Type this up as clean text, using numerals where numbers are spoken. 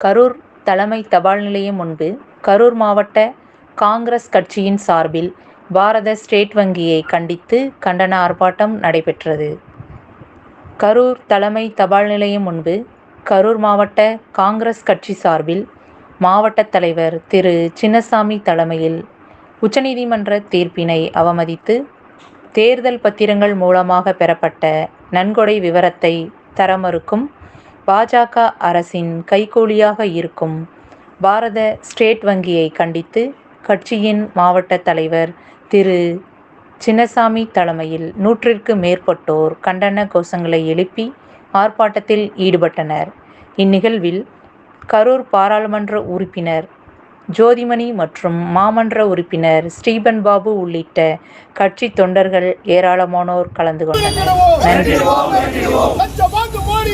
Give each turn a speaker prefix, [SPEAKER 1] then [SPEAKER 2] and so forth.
[SPEAKER 1] கரூர் தலைமை தபால் நிலையம் முன்பு கரூர் மாவட்ட காங்கிரஸ் கட்சியின் சார்பில் பாரத ஸ்டேட் வங்கியை கண்டித்து கண்டன ஆர்ப்பாட்டம் நடைபெற்றது. கரூர் தலைமை தபால் நிலையம் முன்பு கரூர் மாவட்ட காங்கிரஸ் கட்சி சார்பில் மாவட்ட தலைவர் திரு சின்னசாமி தலைமையில் உச்சநீதிமன்ற தீர்ப்பினை அவமதித்து தேர்தல் பத்திரங்கள் மூலமாக பெறப்பட்ட நன்கொடை விவரத்தை தர மறுக்கும் பாஜக அரசின் கைக்கூலியாக இருக்கும் பாரத ஸ்டேட் வங்கியை கண்டித்து கட்சியின் மாவட்ட தலைவர் திரு சின்னசாமி தலைமையில் 100ற்கு மேற்பட்டோர் கண்டன கோஷங்களை எழுப்பி ஆர்ப்பாட்டத்தில் ஈடுபட்டனர். இந்நிகழ்வில் கரூர் பாராளுமன்ற உறுப்பினர் ஜோதிமணி மற்றும் மாமன்ற உறுப்பினர் ஸ்டீபன் பாபு உள்ளிட்ட கட்சி தொண்டர்கள் ஏராளமானோர் கலந்து கொண்டனர். நன்றி.
[SPEAKER 2] மோடி